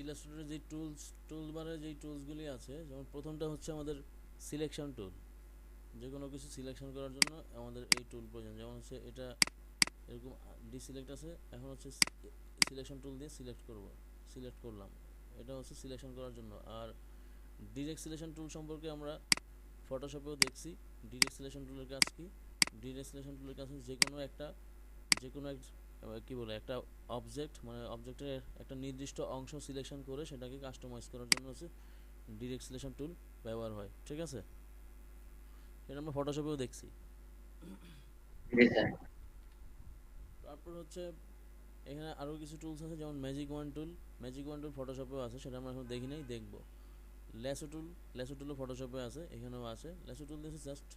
ইলাস্ট্রেটরে যে টুলবারে যেই টুলসগুলি আছে, যেমন প্রথমটা হচ্ছে আমাদের সিলেকশন টুল। যে কোনো কিছু সিলেকশন করার জন্য আমাদের এই টুল প্রয়োজন। যেমন হচ্ছে এটা এরকম ডিসিলেক্ট আছে, এখন হচ্ছে সিলেকশন টুল দিয়ে সিলেক্ট করলাম, এটা হচ্ছে সিলেকশন করার জন্য। আর ডিরেক্ট সিলেকশন টুল সম্পর্কে আমরা ফটোশপেও দেখছি। ডিরেক্ট সিলেকশন টুলের কাজ কি? ডিরেক্ট সিলেকশন টুলের কাজ হচ্ছে যে কোনো এক কী বলে একটা অবজেক্ট, মানে অবজেক্টের একটা নির্দিষ্ট অংশ সিলেকশন করে সেটাকে কাস্টমাইজ করার জন্য হচ্ছে ডিরেক্ট সিলেকশন টুল ব্যবহার হয়। ঠিক আছে, সেটা আমরা ফটোশপেও দেখছি। জি স্যার। তারপর হচ্ছে এখানে আরও কিছু টুলস আছে, যেমন ম্যাজিক ওয়ান টুল। ম্যাজিক ওয়ান টুল ফটোশপেও আছে, সেটা আমরা এখন দেখি নাই, দেখবো। ল্যাসো টুলও ফটোশপে আছে, এখানেও আছে। ল্যাসো টুল দিয়েছে জাস্ট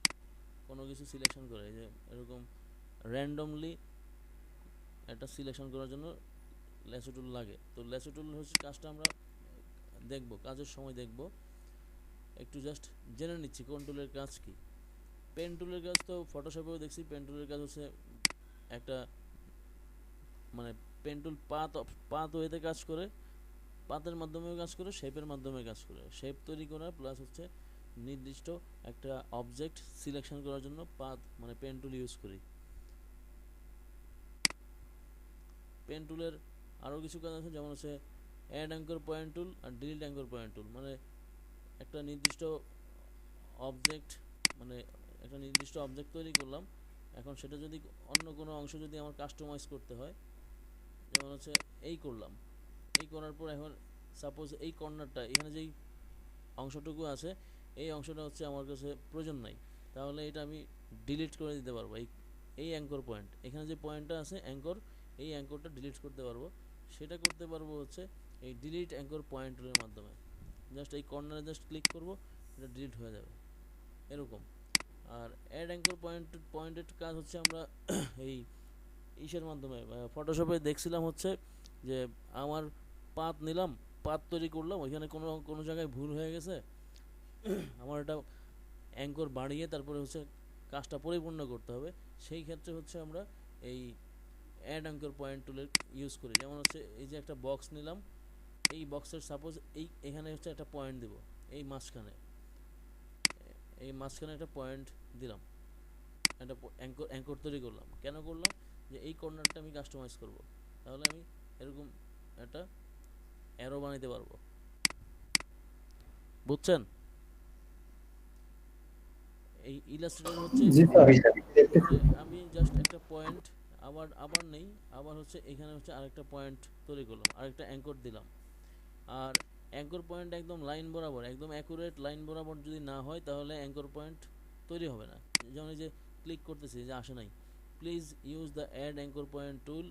কোনো কিছু সিলেকশন করে, যে এরকম র্যান্ডমলি একটা সিলেকশন করার জন্য ল্যাসো টুল লাগে। তো ল্যাসো টুল হচ্ছে কাজটা আমরা দেখব, কাজের সময় দেখব। একটু জাস্ট জেনে নিচ্ছি কোন টুলের কাজ কি। পেন টুলের কাজ তো ফটোশপেও দেখছি। পেন টুলের কাজ হচ্ছে একটা, মানে পেন টুল পাত ওয়েতে কাজ করে, পাতের মাধ্যমেও কাজ করে, শেপের মাধ্যমে কাজ করে। শেপ তৈরি করা প্লাস হচ্ছে নির্দিষ্ট একটা অবজেক্ট সিলেকশন করার জন্য পাত মানে পেন টুল ইউজ করি। পেন টুলের আরও কিছু কাজ আছে, যেমন হচ্ছে অ্যাড অ্যাঙ্কর পয়েন্ট টুল আর ডিলিট অ্যাঙ্কর পয়েন্ট টুল। মানে একটা নির্দিষ্ট অবজেক্ট, মানে একটা নির্দিষ্ট অবজেক্ট তৈরি করলাম, এখন সেটা যদি অন্য কোনো অংশ যদি আমার কাস্টমাইজ করতে হয়, যেমন হচ্ছে এই করলাম, এই করার পর এখন সাপোজ এই কর্নারটা এখানে যেই অংশটুকু আছে, এই অংশটা হচ্ছে আমার কাছে প্রয়োজন নাই, তাহলে এটা আমি ডিলিট করে দিতে পারবো। এই অ্যাঙ্কর পয়েন্ট, এখানে যে পয়েন্টটা আছে অ্যাঙ্কর, এই অ্যাঙ্করটা ডিলিট করতে পারবো। সেটা করতে পারবো হচ্ছে এই ডিলিট অ্যাঙ্কর পয়েন্টের মাধ্যমে। জাস্ট এই কর্নারে জাস্ট ক্লিক করব, এটা ডিলিট হয়ে যাবে এরকম। আর অ্যাড অ্যাঙ্কর পয়েন্টের কাজ হচ্ছে আমরা এই ইসের মাধ্যমে ফটোশপে দেখছিলাম হচ্ছে যে আমার পাত নিলাম, পাত তৈরি করলাম, ওইখানে কোনো কোনো জায়গায় ভুল হয়ে গেছে, আমার এটা অ্যাঙ্কর বাড়িয়ে তারপরে হচ্ছে কাজটা পরিপূর্ণ করতে হবে। সেই ক্ষেত্রে হচ্ছে আমরা এই অ্যাড অ্যাঙ্কর পয়েন্ট টুলের ইউজ করি। যেমন হচ্ছে এই যে একটা বক্স নিলাম, এই বক্সের সাপোজ এখানে হচ্ছে একটা পয়েন্ট দিব, এই মাঝখানে একটা পয়েন্ট দিলাম, একটা অ্যাঙ্কর তৈরি করলাম। কেন করলাম? যে এই কর্নারটা আমি কাস্টমাইজ করব, তাহলে আমি এরকম একটা অ্যারো বানাইতে পারবো। বুঝছেন? এই ইলাস্ট্রেটর হচ্ছে জি স্যার, জি স্যার। যে আমি জাস্ট একটা পয়েন্ট আবার আবার নেই, আবার হচ্ছে এখানে হচ্ছে আরেকটা পয়েন্ট তৈরি করলাম, আরেকটা অ্যাঙ্কর দিলাম। আর অ্যাঙ্কর পয়েন্ট একদম লাইন বরাবর, একদম অ্যাকুরেট লাইন বরাবর যদি না হয়, তাহলে অ্যাঙ্কর পয়েন্ট তৈরি হবে না। যেমন এই যে ক্লিক করতেছি, যে আসে নাই। Please use the add anchor point tool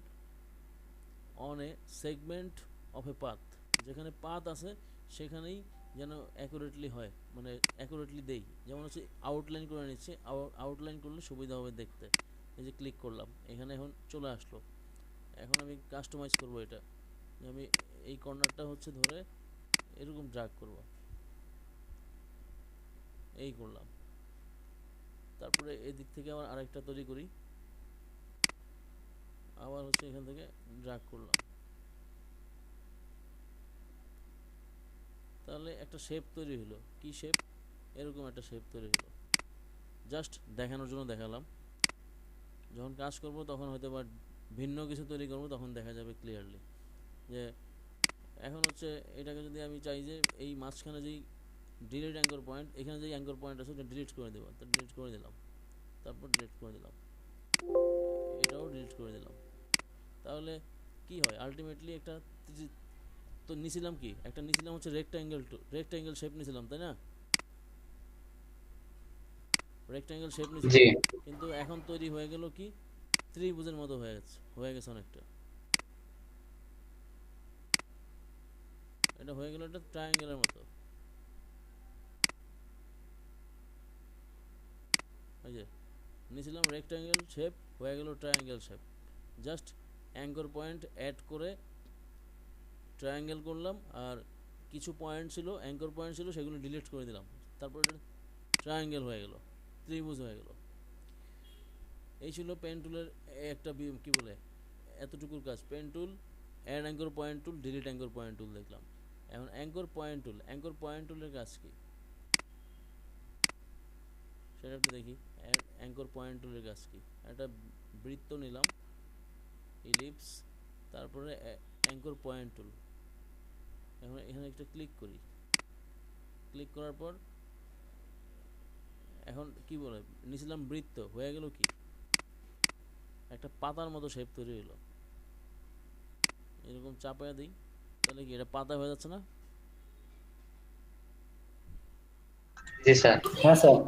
on a segment of a path. যেখানে পাথ আছে সেখানেই যেন অ্যাকুরেটলি হয়, মানে অ্যাকুরেটলি দেই। যেমন হচ্ছে আউটলাইন করে নিচ্ছে, আউটলাইন করলে সুবিধা হবে দেখতে। এই যে ক্লিক করলাম, এখানে এখন চলে আসলো। এখন আমি কাস্টমাইজ করব এটা, যে আমি এই কর্নারটা হচ্ছে ধরে এরকম ড্র্যাগ করব, এই করলাম। তারপরে এদিক থেকে আবার আরেকটা তৈরি করি, আবার হচ্ছে এখান থেকে ড্র্যাগ করলাম, তাহলে একটা শেপ তৈরি হলো। কি শেপ? এরকম একটা শেপ তৈরি হলো। জাস্ট দেখানোর জন্য দেখালাম। যখন কাজ করব তখন হয়তো বা ভিন্ন কিছু তৈরি করব, তখন দেখা যাবে ক্লিয়ারলি যে এখন হচ্ছে এটাকে যদি আমি চাই যে এই মাঝখানে যেই ডিলিট অ্যাঙ্কর পয়েন্ট, এখানে যেই অ্যাঙ্কর পয়েন্ট আছে ওটা ডিলিট করে দেবো, তো ডিলিট করে দিলাম, তারপর ডিলিট করে দিলাম, এটাও ডিলিট করে দিলাম। তাহলে কি হয় আলটিমেটলি? একটা তো নিছিলাম কি, একটা নিছিলাম হচ্ছে রেক্ট্যাঙ্গেল শেপ নিছিলাম, তাই না? রেক্ট্যাঙ্গেল শেপ জি। নিছিলাম, কিন্তু এখন তৈরি হয়ে গেল কি, ত্রিভুজের মতো হয়ে গেছে অনেকটা। এটা হয়ে গেল একটা ট্রায়াঙ্গেলের মতো। ওই যে নিয়েছিলাম রেক্ট্যাঙ্গেল শেপ, হয়ে গেল triangle shape. Just anchor point add করে ট্রায়াঙ্গেল করলাম, আর কিছু পয়েন্ট ছিল, অ্যাঙ্কর পয়েন্ট ছিল, সেগুলো ডিলিট করে দিলাম, তারপর এটা ট্রায়াঙ্গেল হয়ে গেল, ত্রিভুজ হয়ে গেল। এই ছিল পেন টুলের একটা কি বলে এতটুকুর কাজ। Pen tool, add anchor point tool, delete anchor point tool দেখলাম। এখন অ্যাঙ্কর পয়েন্ট টুলের কাজ কি সেটা একটু দেখি। অ্যাঙ্কর পয়েন্ট টুলের কাজ কি, একটা বৃত্ত নিলাম, ইলিপস, তারপরে অ্যাঙ্কর পয়েন্ট টুল। এখন এখানে একটা ক্লিক করি, ক্লিক করার পর এখন কি বলে নিছিলাম বৃত্ত, হয়ে গেল কি একটা পাতার মতো শেপ তৈরি হলো। এরকম চাপায়া দিই, তাহলে কি এটা পাতা হয়ে যাচ্ছে না? জি স্যার। হ্যাঁ স্যার।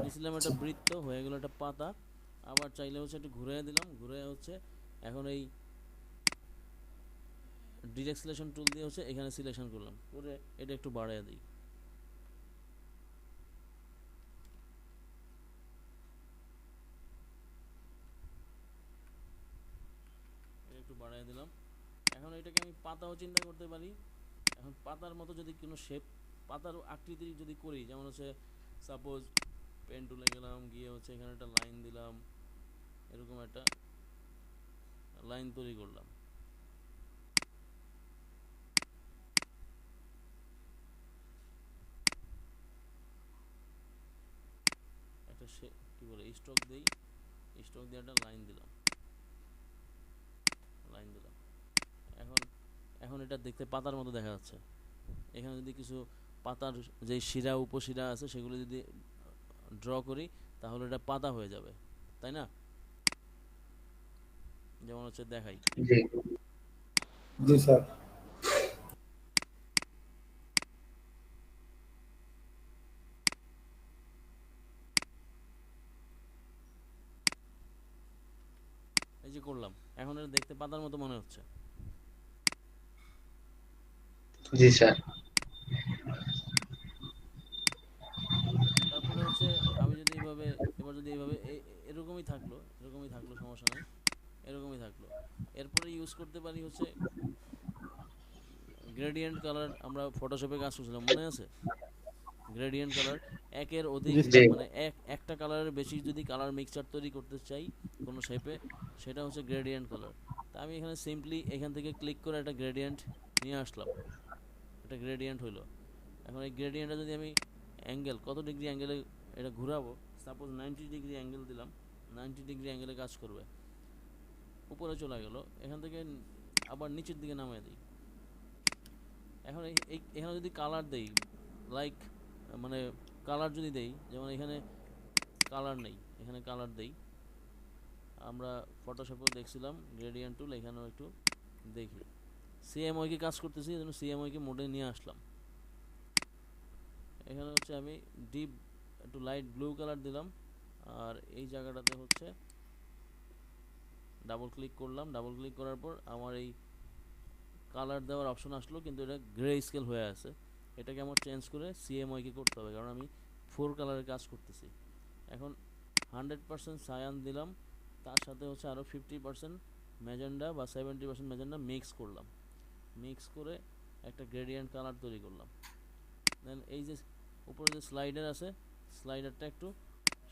নিছিলাম একটা বৃত্ত, হয়ে গেল একটা পাতা। আবার চাইলে হচ্ছে একটু ঘুরে দিলাম, ঘুরে হচ্ছে এখন এই ডিরেক্ট সিলেকশন টুল দিয়ে হচ্ছে এখানে সিলেকশন করলাম, করে এটা একটু বাড়াইয়া দিই। একটু বাড়াই দিলাম। এখন এটাকে আমি পাতাও চিন্তা করতে পারি। এখন পাতার মতো যদি কোনো শেপ, পাতার আকৃতি যদি করি, যেমন হচ্ছে সাপোজ পেন টুলে গেলাম, গিয়ে হচ্ছে এখানে একটা লাইন দিলাম, এরকম একটা লাইন তৈরি করলাম। একটা কি বলে স্ট্রোক দেই, স্ট্রোক দিয়ে একটা লাইন দিলাম, লাইন দিলাম। এখন এখন এটা দেখতে পাতার মতো দেখা যাচ্ছে। এখানে যদি কিছু পাতার যে শিরা উপশিরা আছে সেগুলো যদি ড্র করি তাহলে এটা পাতা হয়ে যাবে, তাই না? যেমন হচ্ছে দেখাই, জি জি স্যার। এই যে করলাম, এখন এটা দেখতে পাতার মতো মনে হচ্ছে। জি স্যার। তারপরে হচ্ছে আমি যদি এইভাবে, এবার যদি এইভাবে এরকমই থাকলো, এরকমই থাকলো, সমস্যা নেই, এরকমই থাকলো। এরপরে ইউজ করতে পারি হচ্ছে গ্রেডিয়েন্ট কালার। আমরা ফটোশপে কাজ করছিলাম, মনে আছে? গ্রেডিয়েন্ট কালার, একের অধিক, জি জি স্যার। মানে একটা কালারের বেশি যদি কালার মিক্সচার তৈরি করতে চাই কোনো শেপে, সেটা হচ্ছে গ্রেডিয়েন্ট কালার। তা আমি এখানে সিম্পলি এখান থেকে ক্লিক করে একটা গ্রেডিয়েন্ট নিয়ে আসলাম, একটা গ্রেডিয়েন্ট হইলো। এখন এই গ্রেডিয়েন্টটা যদি আমি অ্যাঙ্গেল, কত ডিগ্রি অ্যাঙ্গেলে এটা ঘুরাবো, সাপোজ 90 ডিগ্রি অ্যাঙ্গেল দিলাম, 90 ডিগ্রি অ্যাঙ্গেলে কাজ করবে। উপরে চলে গেল, এখান থেকে আবার নিচের দিকে নামিয়ে দিই। এখন এখানে যদি কালার দেই, লাইক মানে কালার যদি দেই, যেমন এখানে কালার নেই, এখানে কালার দেই। আমরা ফটোশপেও দেখছিলাম গ্রেডিয়েন্ট টুল, এখানেও একটু দেখি। সিএমওয়াইকে কাজ করতেছি, এই জন্য সিএমওয়াইকে মোডে নিয়ে আসলাম। এখানে হচ্ছে আমি ডিপ একটু লাইট ব্লু কালার দিলাম, আর এই জায়গাটাতে হচ্ছে ডাবল ক্লিক করলাম। ডাবল ক্লিক করার পর আমার এই কালার দেওয়ার অপশন আসলো, কিন্তু এটা গ্রে স্কেল হয়ে আছে। এটাকে আমার চেঞ্জ করে সিএমওয়াইকে করতে হবে, কারণ আমি 4 কালারের কাজ করতেছি। এখন 100% সায়ান দিলাম, তার সাথে হচ্ছে আরও 50% ম্যাজেন্ডা বা 70% ম্যাজেন্ডা মিক্স করলাম। মিক্স করে একটা গ্রেডিয়েন্ট কালার তৈরি করলাম। দেন এই যে উপরে যে স্লাইডার আছে, স্লাইডারটা একটু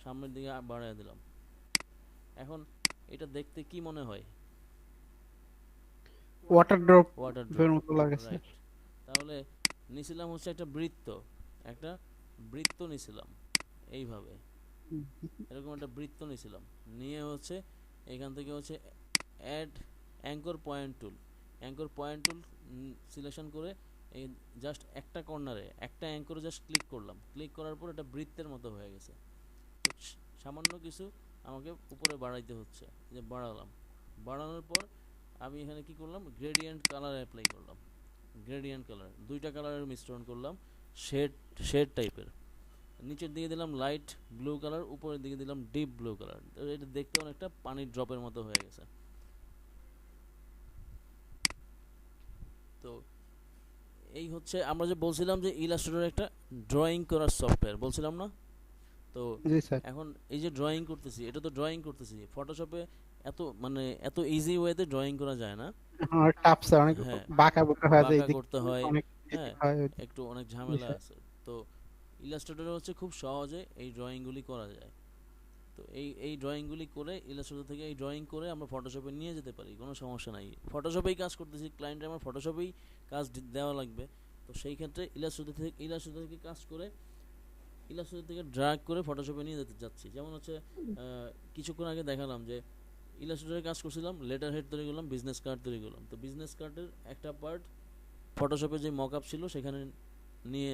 সামনের দিকে বাড়িয়ে দিলাম। এখন এটা দেখতে কি মনে হয়? ওয়াটার ড্রপ ওয়াটার এর ড্রপ, মতো লাগে স্যার। রাইট। তাহলে নিছিলাম হচ্ছে একটা বৃত্ত, একটা বৃত্ত নিছিলাম এইভাবে, এরকম একটা বৃত্ত নিছিলাম, নিয়ে হচ্ছে এখান থেকে হচ্ছে add anchor point tool, anchor point tool selection করে এই জাস্ট একটা কর্নারে একটা অ্যাঙ্করে জাস্ট ক্লিক করলাম। ক্লিক করার পর এটা বৃত্তের মতো হয়ে গেছে। তো সামান্য কিছু আমাকে উপরে বাড়াইতে হচ্ছে, যে বাড়ালাম। বাড়ানোর পর আমি এখানে কি করলাম, গ্রেডিয়েন্ট কালার অ্যাপ্লাই করলাম। গ্রেডিয়েন্ট কালার, দুইটা কালারের মিশ্রণ করলাম, শেড শেড টাইপের। নিচের দিকে দিলাম লাইট ব্লু কালার, উপরের দিকে দিলাম ডিপ ব্লু কালার। এটা দেখতে অনেকটা পানির ড্রপের মতো হয়ে গেছে। তো এই হচ্ছে আমরা যে বলছিলাম যে ইলাস্ট্রেটর একটা ড্রয়িং করার সফটওয়্যার, বলছিলাম না? তো জি স্যার। এখন এই যে ড্রয়িং করতেছি, এটা তো ড্রয়িং করতেছি ফটোশপে, এত মানে এত ইজি ওয়েতে ড্রয়িং করা যায় না। অনেক টাফ স্যার, অনেক হ্যাঁ, বাঁকা বুকা হয়ে যায়, বাঁকা এদিক করতে হয়, অনেক হ্যাঁ, এদিক হয়। একটু অনেক জি ঝামেলা স্যার। আছে। তো ইলাস্ট্রেটরে হচ্ছে খুব সহজে এই ড্রয়িংগুলি করা যায়। তো এই ড্রয়িংগুলি করে ইলাস্ট্রেটর থেকে এই ড্রয়িং করে আমরা ফটোশপে নিয়ে যেতে পারি, কোনো সমস্যা নাই। ফটোশপেই কাজ করতেছি, ক্লায়েন্ট আমার ফটোশপেই কাজ দেওয়া লাগবে। তো সেই ক্ষেত্রে ইলাস্ট্রেটর থেকে কাজ করে ইলাস্ট্রেটর থেকে ড্র্যাগ করে ফটোশপে নিয়ে যেতে যাচ্ছি। যেমন হচ্ছে কিছুক্ষণ আগে দেখালাম যে ইলাস্ট্রেটরে কাজ করছিলাম, লেটার হেড তৈরি করলাম, বিজনেস কার্ড তৈরি করলাম। তো বিজনেস কার্ডের একটা পার্ট ফটোশপে যে মক আপ ছিল সেখানে নিয়ে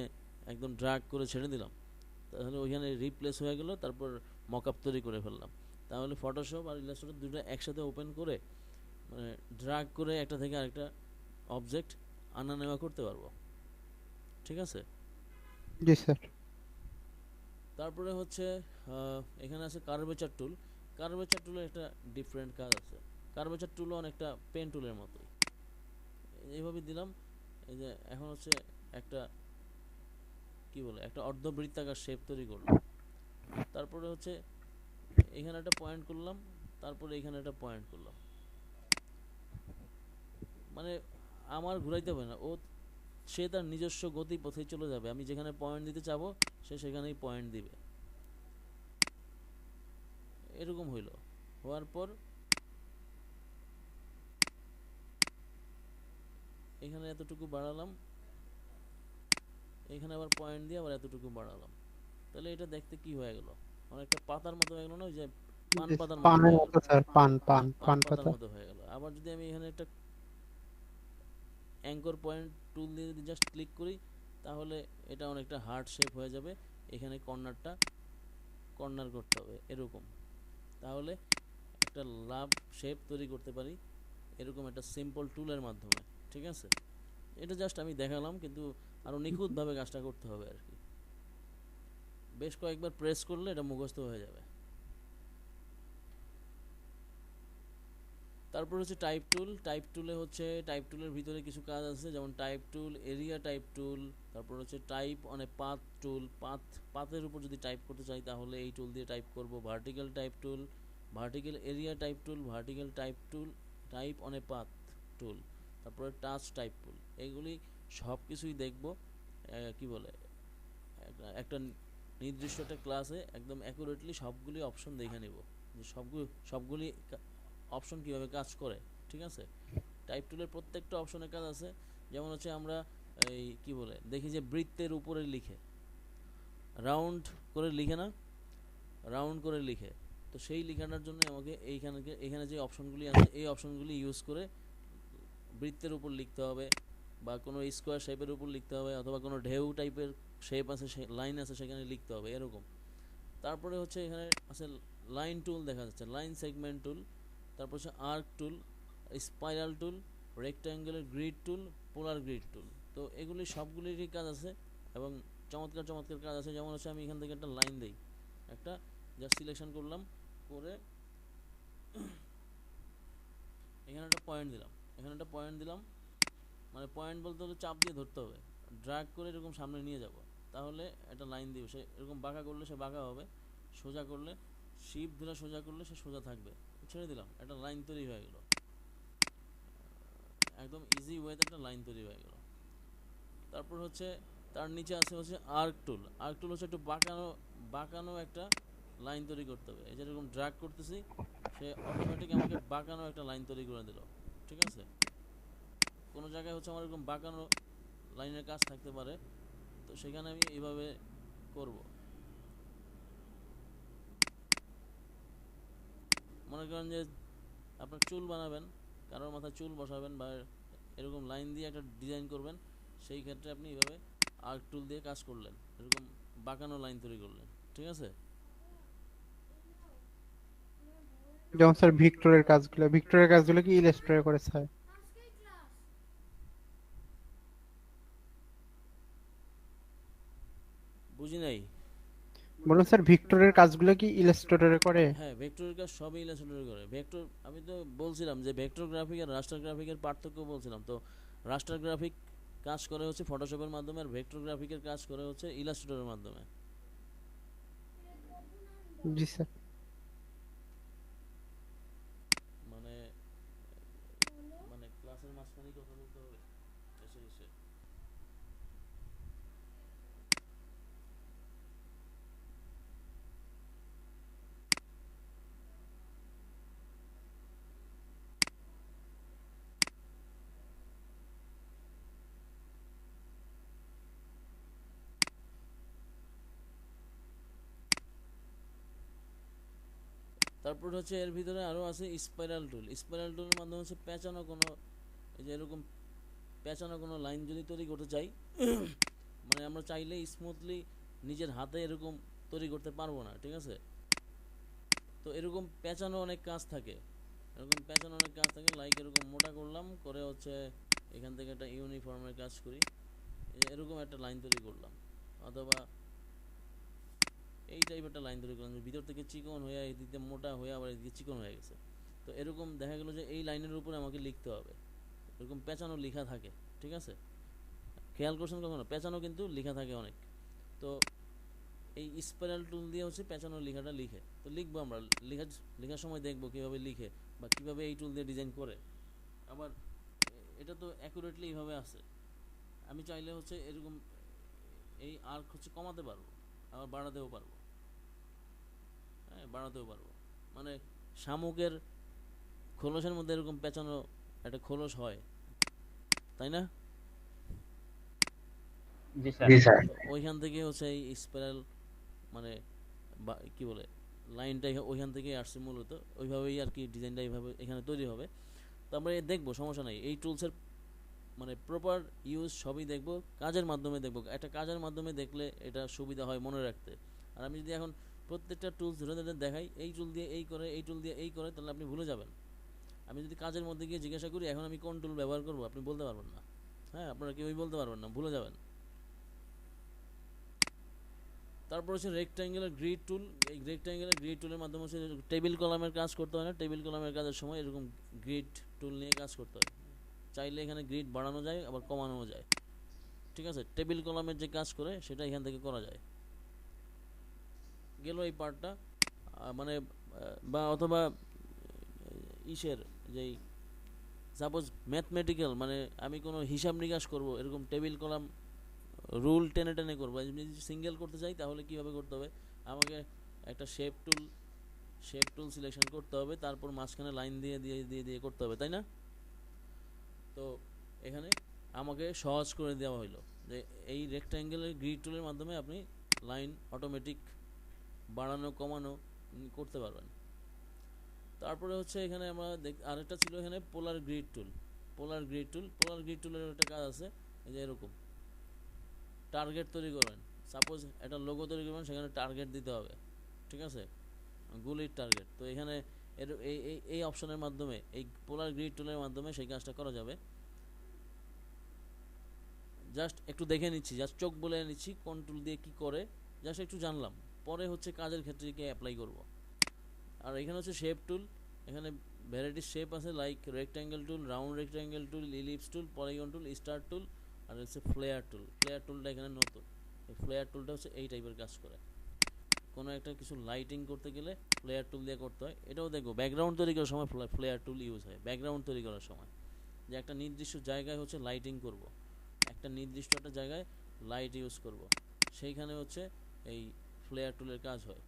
একদম ড্র্যাগ করে ছেড়ে দিলাম, তাহলে ওইখানে রিপ্লেস হয়ে গেল। তারপর মক আপ তৈরি করে ফেললাম। তাহলে ফটোশপ আর ইলাস্ট্রেটর দুটো একসাথে ওপেন করে মানে ড্র্যাগ করে একটা থেকে আরেকটা অবজেক্ট আনা নেওয়া করতে পারবো। ঠিক আছে? জি স্যার। তারপরে হচ্ছে এখানে আছে কার্ভেচার টুল। কার্ভেচার টুলের একটা ডিফারেন্ট কাজ আছে। কার্ভেচার টুলও অনেকটা পেন টুলের মতোই। এইভাবে দিলাম, এই যে এখন হচ্ছে একটা কি বলে একটা অর্ধবৃত্তাকার শেপ তৈরি করলাম। তারপরে হচ্ছে এখানে একটা পয়েন্ট করলাম, তারপরে এখানে একটা পয়েন্ট করলাম। মানে আমার ঘুরাইতে হবে না, সে তার নিজস্ব গতি পথে চলে যাবে। আমি যেখানে পয়েন্ট দিতে চাবো সে সেখানেই পয়েন্ট দিবে। এরকম হওয়ার পর এখানে এতটুকু বাড়ালাম, এখানে আবার পয়েন্ট দিয়ে আবার এতটুকু বাড়ালাম। তাহলে এটা দেখতে কি হয়ে গেল? অনেকটা পাতার মতো হয়ে গেল না? ওই যে পান পাতার মতো পানের হয়ে গেল। মতো স্যার, পান পান পান পান পাতার পাতা। মতো হয়ে গেল। আবার যদি আমি এখানে একটা অ্যাঙ্কর পয়েন্ট টুল দিয়ে যদি জাস্ট ক্লিক করি, তাহলে এটা অনেকটা হার্ড শেপ হয়ে যাবে। এখানে কর্নার করতে হবে এরকম। তাহলে একটা লাভ শেপ তৈরি করতে পারি এরকম একটা সিম্পল টুলের মাধ্যমে। ঠিক আছে? এটা জাস্ট আমি দেখালাম, কিন্তু আরও নিখুঁতভাবে কাজটা করতে হবে আর কি। বেশ কয়েকবার প্রেস করলে এটা মুখস্থ হয়ে যাবে। তারপর হচ্ছে টাইপ টুল। টাইপ টুলের ভিতরে কিছু কাজ আছে, যেমন টাইপ টুল, এরিয়া টাইপ টুল, তারপর হচ্ছে টাইপ অনেক পাথ টুল। পাথের উপর যদি টাইপ করতে চাই তাহলে এই টুল দিয়ে টাইপ করব। Vertical type tool, vertical area type tool, vertical type tool, type on a path টুল, তারপরে টাচ টাইপ টুল। এইগুলি সব কিছুই দেখব কি বলে একটা নির্দিষ্ট একটা ক্লাসে একদম অ্যাকুরেটলি সবগুলি অপশন দেখে নেব যে সবগুলি অপশন কিভাবে কাজ করে। ঠিক আছে? টাইপ টুলের প্রত্যেকটা অপশনের কাজ আছে। যেমন হচ্ছে আমরা এই কি বলে দেখি যে বৃত্তের উপরে লিখে রাউন্ড করে লিখে না, রাউন্ড করে লিখে। তো সেই লেখাটার জন্য আমাকে এখানে যে অপশনগুলি আছে এই অপশনগুলি ইউজ করে বৃত্তের উপর লিখতে হবে, বা কোনো স্কোয়ার শেপের উপর লিখতে হবে, অথবা কোনো ঢেউ টাইপের শেপ আছে, লাইন আছে, সেখানে লিখতে হবে এরকম। তারপরে হচ্ছে এখানে আছে লাইন টুল দেখা যাচ্ছে, লাইন সেগমেন্ট টুল, তারপর হচ্ছে আর্ক টুল, স্পাইরাল টুল, রেক্ট্যাঙ্গুলার গ্রিড টুল, পোলার গ্রিড টুল। তো এগুলি সবগুলিরই কাজ আছে এবং চমৎকার চমৎকার কাজ আছে। যেমন হচ্ছে আমি এখান থেকে একটা লাইন দিই, একটা জাস্ট সিলেকশন করলাম, করে এখানে একটা পয়েন্ট দিলাম, মানে পয়েন্ট বলতে হলে চাপ দিয়ে ধরতে হবে, ড্র্যাগ করে এরকম সামনে নিয়ে যাব, তাহলে একটা লাইন দিবে। সে এরকম বাঁকা করলে সে বাঁকা হবে, সোজা করলে শিপ ধরে সোজা করলে সে সোজা থাকবে। ছেড়ে দিলাম, একটা লাইন তৈরি হয়ে গেল, একদম ইজি ওয়েতে একটা লাইন তৈরি হয়ে গেল। তারপর হচ্ছে তার নিচে আছে হচ্ছে আর্ক টুল। আর্ক টুল হচ্ছে একটু বাঁকানো একটা লাইন তৈরি করতে হবে। এই যে এরকম ড্র্যাগ করতেছি, সে অটোমেটিক আমাকে বাঁকানো একটা লাইন তৈরি করে দিল। ঠিক আছে? কোনো জায়গায় হচ্ছে আমার এরকম বাঁকানো লাইনের কাজ থাকতে পারে, তো সেখানে আমি এইভাবে করব। মনে করেন যে আপনার চুল বানাবেন, কারোর মাথায় চুল বসাবেন, বা এরকম লাইন দিয়ে একটা ডিজাইন করবেন, সেই ক্ষেত্রে আপনি এইভাবে আর্ক টুল দিয়ে কাজ করলেন, এরকম বাঁকানো লাইন তৈরি করলেন। ঠিক আছে? যেমন স্যার ভিক্টরের কাজগুলো কি ইলাস্ট্রেটর করে স্যার? বুঝি নাই। বলুন স্যার, ভিক্টরের কাজগুলো কি ইলাস্ট্রেটরে করে? হ্যাঁ, ভেক্টরের কাজ সবই ইলাস্ট্রেটর করে। ভেক্টর আমি তো বলছিলাম যে ভেক্টর গ্রাফিক আর রাস্টার গ্রাফিকের পার্থক্য বলছিলাম। তো রাস্টার গ্রাফিক কাজ করে হচ্ছে ফটোশপের মাধ্যমে, আর ভেক্টর গ্রাফিকের কাজ করে হচ্ছে ইলাস্ট্রেটরের মাধ্যমে। জি স্যার। মানে মানে ক্লাসের মাঝখানেই কথা বলতে হবে এসে এসে। তারপর হচ্ছে এর ভিতরে আরও আছে স্পাইরাল টুল। স্পাইরাল টুলের মাধ্যমে হচ্ছে পেঁচানো কোনো, এই যে এরকম পেঁচানো কোনো লাইন যদি তৈরি করতে চাই, মানে আমরা চাইলে স্মুথলি নিজের হাতে এরকম তৈরি করতে পারবো না, ঠিক আছে? তো এরকম পেঁচানো অনেক কাজ থাকে, লাইক এরকম মোটা করলাম, করে হচ্ছে এখান থেকে একটা ইউনিফর্মের কাজ করি, এরকম একটা লাইন তৈরি করলাম, অথবা এই টাইপ একটা লাইন তৈরি করলাম, ভিতর থেকে চিকন হয়ে এদিকে মোটা হয়ে আবার এদিকে চিকন হয়ে গেছে। তো এরকম দেখা গেল যে এই লাইনের উপরে আমাকে লিখতে হবে, এরকম পেঁচানো লেখা থাকে, ঠিক আছে? খেয়াল করছেন কখনো? পেঁচানো কিন্তু লেখা থাকে অনেক। তো এই স্পাইরাল টুল দিয়ে হচ্ছে পেঁচানো লেখাটা লিখে, তো লিখবো আমরা, লেখার সময় দেখবো কীভাবে লিখে বা কীভাবে এই টুল দিয়ে ডিজাইন করে। আবার এটা তো অ্যাকুরেটলি এইভাবে আছে, আমি চাইলে হচ্ছে এরকম এই আর্ক হচ্ছে কমাতে পারবো, আবার বাড়াতেও পারবো, হ্যাঁ বাড়াতেও পারবো। মানে শামুকের খোলসের মধ্যে এরকম পেঁচানো একটা খোলস হয়, তাই না? জি স্যার। তো ওইখান থেকে হচ্ছে এই স্পাইরাল, মানে কি বলে, লাইনটা ওইখান থেকে আসছে মূলত, ওইভাবেই আর কি ডিজাইনটা এইভাবে এখানে তৈরি হবে। তো আমরা দেখবো, সমস্যা নাই, এই টুলসের মানে প্রপার ইউজ সবই দেখবো, কাজের মাধ্যমে দেখবো, একটা কাজের মাধ্যমে দেখলে এটা সুবিধা হয় মনে রাখতে। আর আমি যদি এখন প্রত্যেকটা টুলস ধরে ধরে দেখাই, এই টুল দিয়ে এই করে, এই টুল দিয়ে এই করে, তাহলে আপনি ভুলে যাবেন। আমি যদি কাজের মধ্যে গিয়ে জিজ্ঞাসা করি এখন আমি কোন টুল ব্যবহার করবো, আপনি বলতে পারবেন না, হ্যাঁ আপনারা কেউই বলতে পারবেন না, ভুলে যাবেন। তারপর হচ্ছে রেক্ট্যাঙ্গুলার গ্রিড টুল। এই রেক্ট্যাঙ্গুলার গ্রিড টুলের মাধ্যমে হচ্ছে টেবিল কলামের কাজ করতে হয় না, টেবিল কলামের কাজের সময় এরকম গ্রিড টুল নিয়ে কাজ করতে হয়। চাইলে এখানে গ্রিড বাড়ানো যায় আবার কমানো যায়, ঠিক আছে? টেবিল কলামের যে কাজ করে সেটা এখান থেকে করা যায়। গেল এই পার্টটা, মানে বা অথবা ইসের যেই সাপোজ ম্যাথমেটিক্যাল, মানে আমি কোনো হিসাব নিকাশ করব, এরকম টেবিল কলাম রুল টেনে টেনে করবো। যদি সিঙ্গেল করতে চাই তাহলে কীভাবে করতে হবে, আমাকে একটা শেপ টুল সিলেকশন করতে হবে, তারপর মাঝখানে লাইন দিয়ে দিয়ে দিয়ে দিয়ে করতে হবে, তাই না? তো এখানে আমাকে সহজ করে দেওয়া হলো যে এই রেক্ট্যাঙ্গেলের গ্রিড টুলের মাধ্যমে আপনি লাইন অটোমেটিক বাড়ানো কমানো করতে পারবেন। তারপরে হচ্ছে এখানে আমরা আরেকটা ছিল এখানে পোলার গ্রিড টুল। পোলার গ্রিড টুলের একটা কাজ আছে, এই যে এরকম টার্গেট তৈরি করবেন, সাপোজ একটা লোগো তৈরি করবেন, সেখানে টার্গেট দিতে হবে, ঠিক আছে? গুলির টার্গেট। তো এখানে এর এই অপশনের মাধ্যমে, এই পোলার গ্রিড টুলের মাধ্যমে সেই কাজটা করা যাবে। জাস্ট একটু দেখে নিচ্ছি, জাস্ট চোখ বলে নিচ্ছি কোন টুল দিয়ে কি করে, জাস্ট একটু জানলাম, পরে হচ্ছে কাজের ক্ষেত্রে গিয়ে অ্যাপ্লাই করব। আর এখানে হচ্ছে শেপ টুল, এখানে ভ্যারাইটিস শেপ আছে, like rectangle tool, round rectangle tool, ellipse tool, polygon tool, star tool, আর হচ্ছে ফ্লেয়ার টুল। ফ্লেয়ার টুলটা এখানে নতুন, এই ফ্লেয়ার টুলটা হচ্ছে এই টাইপের কাজ করে, কোনো একটা কিছু লাইটিং করতে গেলে ফ্লেয়ার টুল দিয়ে করতে হয়। এটাও দেখবো ব্যাকগ্রাউন্ড তৈরি করার সময় ফ্লেয়ার টুল ইউজ হয়, ব্যাকগ্রাউন্ড তৈরি করার সময়, যে একটা নির্দিষ্ট জায়গায় হচ্ছে লাইটিং করব, একটা নির্দিষ্ট একটা জায়গায় লাইট ইউজ করব, সেইখানে হচ্ছে এই ফ্লেয়ার টুলের কাজ হয়।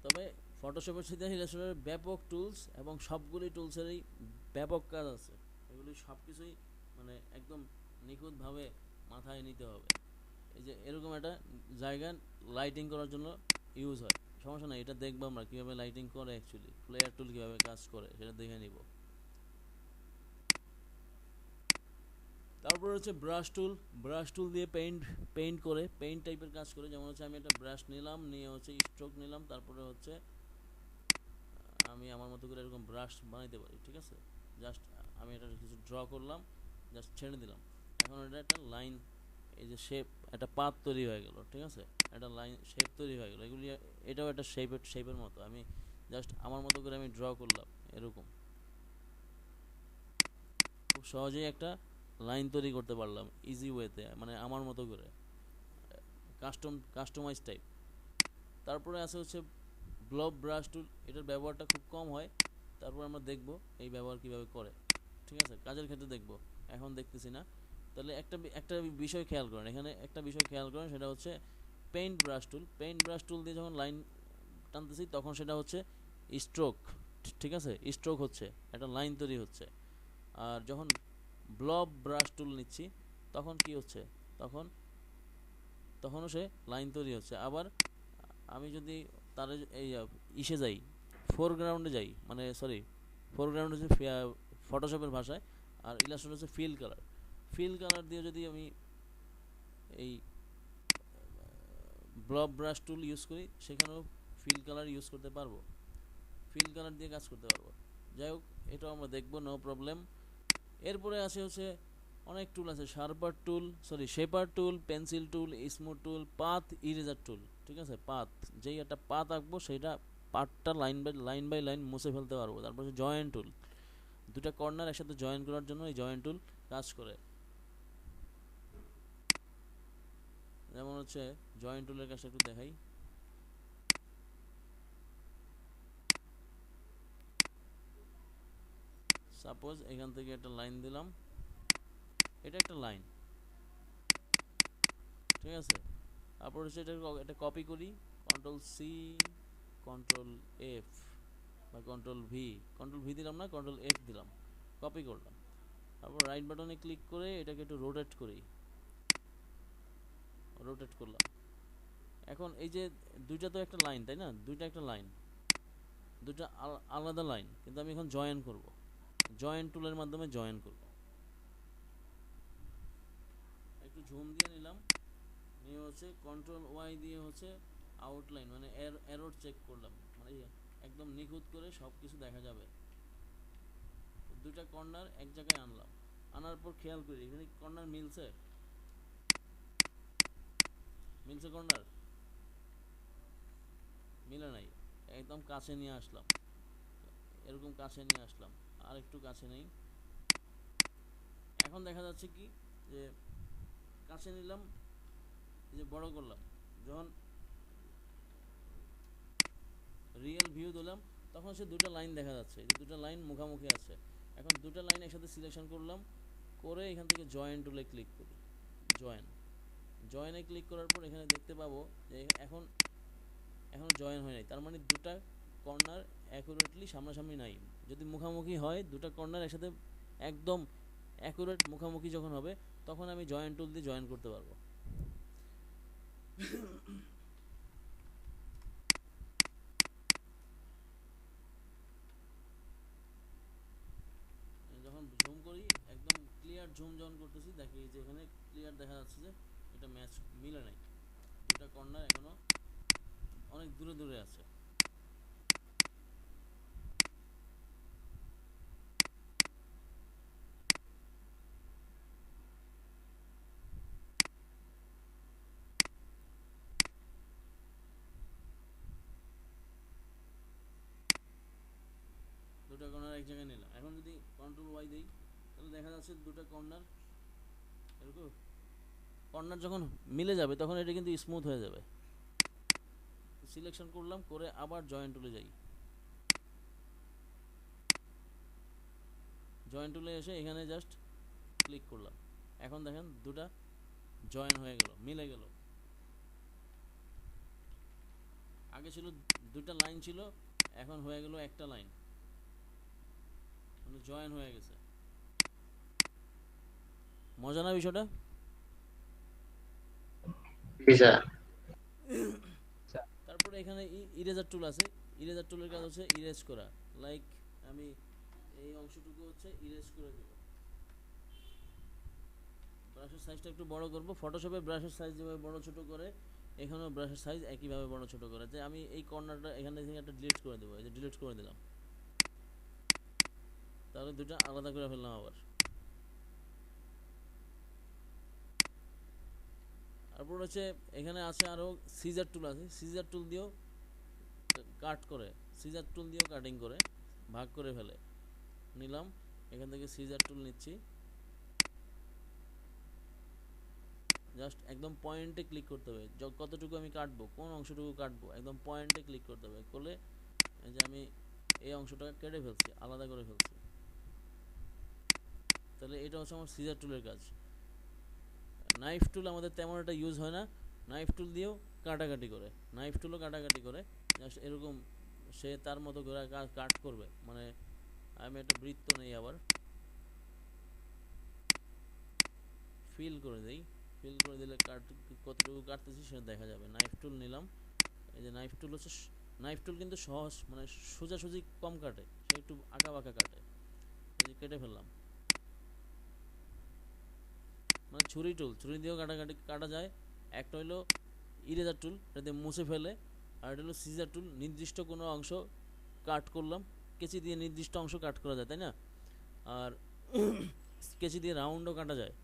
তবে ফটোশপের সাথে ইলাস্ট্রেটরের ব্যাপক টুলস এবং সবগুলি টুলসেরই ব্যাপক কাজ আছে, এগুলি সব কিছুই মানে একদম নিখুঁতভাবে মাথায় নিতে হবে। এই যে এরকম একটা জায়গা লাইটিং করার জন্য ইউজ হয়, সমস্যা নেই, এটা দেখবো আমরা কীভাবে লাইটিং করে, অ্যাকচুয়ালি ফ্লেয়ার টুল কীভাবে কাজ করে সেটা দেখে নিব। তারপর হচ্ছে ব্রাশ টুল দিয়ে পেইন্ট করে, পেইন্ট টাইপের কাজ করে। যেমন হচ্ছে আমি একটা ব্রাশ নিলাম, নিয়ে হচ্ছে স্ট্রোক নিলাম, তারপরে হচ্ছে আমি আমার মতো করে এরকম ব্রাশ বানাইতে পারি, ঠিক আছে? জাস্ট আমি এটা কিছু ড্র করলাম, জাস্ট ছেড়ে দিলাম, এখন এটা একটা লাইন, এই যে শেপ, একটা পাত তৈরি হয়ে গেল, ঠিক আছে? একটা লাইন শেপ তৈরি হয়ে গেল, এগুলি এটাও একটা শেপের মতো, আমি জাস্ট আমার মতো করে আমি ড্র করলাম, এরকম খুব সহজেই একটা লাইন তৈরি করতে পারলাম ইজি ওয়েতে, মানে আমার মতো করে, কাস্টমাইজ টাইপ। তারপরে আছে হচ্ছে ব্লব ব্রাশ টুল, এটার ব্যবহারটা খুব কম হয়, তারপর আমরা দেখব এই ব্যবহার কিভাবে করে, ঠিক আছে? কাজের ক্ষেত্রে দেখব, এখন দেখতেছি না। তাহলে একটা বিষয় খেয়াল করেন, এখানে একটা বিষয় খেয়াল করেন, সেটা হচ্ছে পেইন্ট ব্রাশ টুল দিয়ে যখন লাইন টানতেছি তখন সেটা হচ্ছে স্ট্রোক, ঠিক আছে, স্ট্রোক হচ্ছে, একটা লাইন তৈরি হচ্ছে। আর যখন ব্লব ব্রাশ টুল নিচ্ছি তখন কি হচ্ছে, তখনও সে লাইন তৈরি হচ্ছে। আবার আমি যদি তার এই ইসে যাই, ফোরগ্রাউন্ডে যাই, মানে সরি, ফোরগ্রাউন্ড হচ্ছে ফটোশপের ভাষায়, আর ইলাস্ট্রেটর হচ্ছে ফিল কালার দিয়ে যদি আমি এই ব্লব ব্রাশ টুল ইউজ করি সেখানেও ফিল কালার ইউজ করতে পারবো, ফিল কালার দিয়ে কাজ করতে পারবো। যাই হোক, এটাও আমরা দেখবো, নো প্রবলেম। এরপরে আছে হচ্ছে অনেক টুল আছে, শেপার টুল, পেন্সিল টুল, স্মুথ টুল, পাথ, ইরেজার টুল, ঠিক আছে। পাথ, যেই একটা পাথ আঁকবো সেইটা পাথটা লাইন বাই লাইন মুছে ফেলতে পারবো। তারপর হচ্ছে জয়েন্ট টুল, দুটা কর্নার একসাথে জয়েন করার জন্য এই জয়েন্ট টুল কাজ করে। যেমন হচ্ছে জয়েন্ট টুলের কাজটা একটু দেখাই। সাপোজ এখান থেকে একটা লাইন দিলাম, এটা একটা লাইন, ঠিক আছে। তারপর হচ্ছে এটা কপি করি, কন্ট্রোল সি, কন্ট্রোল এফ বা কন্ট্রোল ভি দিলাম না, কন্ট্রোল এফ দিলাম, কপি করলাম। তারপর রাইট বাটনে ক্লিক করে এটাকে একটু রোটেট করলাম। এখন এই যে দুইটা তো একটা লাইন, তাই না, দুইটা আলাদা লাইন, কিন্তু আমি এখন জয়েন করব, জয়েন টুলের মাধ্যমে জয়েন করব। একটু জুম দিয়ে নিলাম, নিয়ে হচ্ছে কন্ট্রোল ওয়াই দিয়ে হচ্ছে আউটলাইন মানে এরর চেক করলাম, মানে একদম নিখুঁত করে সব কিছু দেখা যাবে। দুইটা কর্নার এক জায়গায় আনলাম, আনার পর খেয়াল করি এখানে কর্নার মিলছে কর্নার মিলে নাই, একদম কাছে নিয়ে আসলাম, এরকম কাছে নিয়ে আসলাম, আর একটু কাছে নেই। এখন দেখা যাচ্ছে কি যে কাছে নিলাম, যে বড় করলাম, যখন রিয়েল ভিউ দিলাম তখন সে দুটো লাইন দেখা যাচ্ছে, যে দুটো লাইন মুখামুখি আছে। এখন দুটো লাইন একসাথে সিলেকশন করলাম, করে এখান থেকে জয়েন টুলে ক্লিক করি, জয়েনে ক্লিক করার পর এখানে দেখতে পাবো যে এখন জয়েন হয় নাই, তার মানে দুটা কর্নার অ্যাকুরেটলি সামনাসামনি নাই। যদি মুখামুখি হয়, দুটা কর্নার একসাথে একদম অ্যাকুরেট মুখামুখি যখন হবে, তখন আমি জয়েন টুল দিয়ে জয়েন করতে পারবো। যখন জুম করি, একদম ক্লিয়ার জুম যখন করতেছি, দেখি যে এখানে ক্লিয়ার দেখা যাচ্ছে যে এটা ম্যাচ মিলে নাই, দুটা কর্নার এখনো অনেক দূরে দূরে আছে। দুটা কর্নার এক জায়গায় নিলাম, এখন যদি কন্ট্রোল ওয়াই দিই তাহলে দেখা যাচ্ছে দুটা কর্নার এরকম, কর্নার যখন মিলে যাবে তখন এটা কিন্তু স্মুথ হয়ে যাবে। সিলেকশন করলাম, করে আবার জয়েন্ট টুলে যাই, জয়েন্ট টুলে এসে এখানে জাস্ট ক্লিক করলাম, এখন দেখেন দুটা জয়েন হয়ে গেল, মিলে গেল। আগে ছিল দুটা লাইন ছিল, এখন হয়ে গেল একটা লাইন, মানে জয়েন হয়ে গেছে। মজা না বিষয়টা? জি স্যার। তারপরে এখানে ইরেজার টুল আছে, ইরেজার টুলের কাজ হচ্ছে ইরেজ করা। লাইক আমি এই অংশটুকু হচ্ছে ইরেজ করে দেব, ব্রাশের সাইজটা একটু বড় করব। ফটোশপে ব্রাশের সাইজ যেভাবে বড় ছোট করে, এখানেও ব্রাশের সাইজ একইভাবে বড় ছোট করে। যে আমি এই কর্নারটা এখানে থেকে একটা ডিলিট করে দেবো, এই যে ডিলিট করে দিলাম, তাহলে দুটো আলাদা করে ফেললাম। আবার তারপর হচ্ছে এখানে আছে আরও সিজার টুল আছে, সিজার টুল দিয়েও কাটিং করে ভাগ করে ফেলে। নিলাম, এখান থেকে সিজার টুল নিচ্ছি, জাস্ট একদম পয়েন্টে ক্লিক করতে হবে, কতটুকু আমি কাটবো, কোন অংশটুকু কাটবো, একদম পয়েন্টে ক্লিক করতে হবে। করলে এই যে আমি এই অংশটা কেটে ফেলছি, আলাদা করে ফেলছি। তাহলে এটা হচ্ছে আমার সিজার টুলের কাজ। নাইফ টুল আমাদের তেমন একটা ইউজ হয় না, নাইফ টুল দিয়েও কাটাকাটি করে, নাইফ টুলও কাটাকাটি করে, এরকম সে তার মতো করে কাট করবে। মানে আমি একটা বৃত্ত নেই, আবার ফিল করে দেই, ফিল করে দিলে কতটুকু কাটতেছি সেটা দেখা যাবে। নাইফ টুল নিলাম, এই যে নাইফ টুল হচ্ছে, নাইফ টুল কিন্তু সহজ, মানে সোজাসুজি কম কাটে, সে একটু আঁকা বাঁকা কাটে। এই যে কেটে ফেললাম। মানে ছুরি টুল, ছুরি দিয়েও কাটা যায়। একটা হলো ইরেজার টুল, এটা দিয়ে মুছে ফেলে, আর এটা হলো সিজার টুল, নির্দিষ্ট কোনো অংশ কাট করলাম। কেচি দিয়ে নির্দিষ্ট অংশ কাট করা যায়, তাই না? আর কেচি দিয়ে রাউন্ডও কাটা যায়,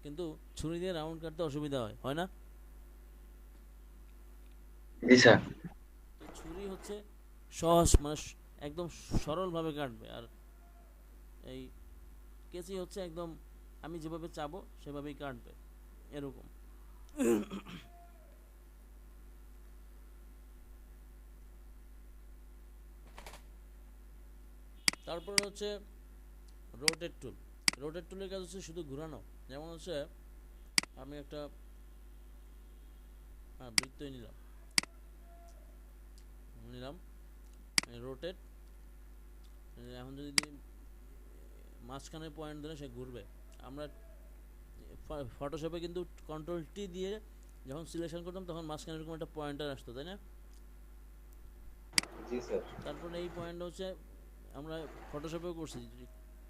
কিন্তু ছুরি দিয়ে রাউন্ড কাটতে অসুবিধা হয়, হয় না? জি স্যার। তো ছুরি হচ্ছে সহজ, মানে একদম সরলভাবে কাটবে, আর এই কেচি হচ্ছে একদম আমি যেভাবে চাবো সেভাবেই কাটবে, এরকম। তারপরে হচ্ছে রোটেট টুল। রোটেট টুলের কাজ হচ্ছে শুধু ঘোরানো। যেমন হচ্ছে আমি একটা বৃত্তই নিলাম, রোটেট। এখন যদি মাঝখানে পয়েন্ট ধরে সে ঘুরবে। আমরা ফটোশপে কিন্তু কন্ট্রোল টি দিয়ে যখন সিলেকশন করতাম তখন মাঝখানে এরকম একটা পয়েন্টার আসতো, তাই না? জি স্যার। তারপরে এই পয়েন্ট হচ্ছে আমরা ফটোশপেও করছি,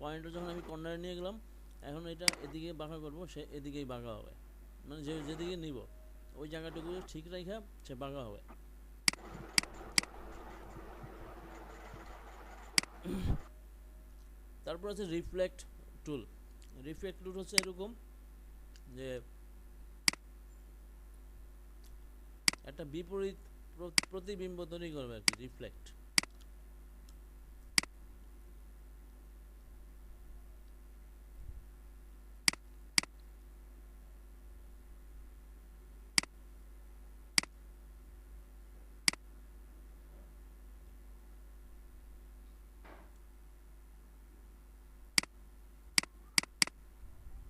পয়েন্টটা যখন আমি কর্নারে নিয়ে গেলাম, এখন এটা এদিকে বাঁকা করবো, সে এদিকেই বাঁকা হবে। মানে যেদিকে নিব ওই জায়গাটুকু ঠিক রেখে সে বাঁকা হবে। তারপর আছে রিফ্লেক্ট টুল। রিফ্লেক্ট টুল হচ্ছে এরকম যে একটা বিপরীত প্রতিবিম্ব তৈরি করবে আর কি, রিফ্লেক্ট।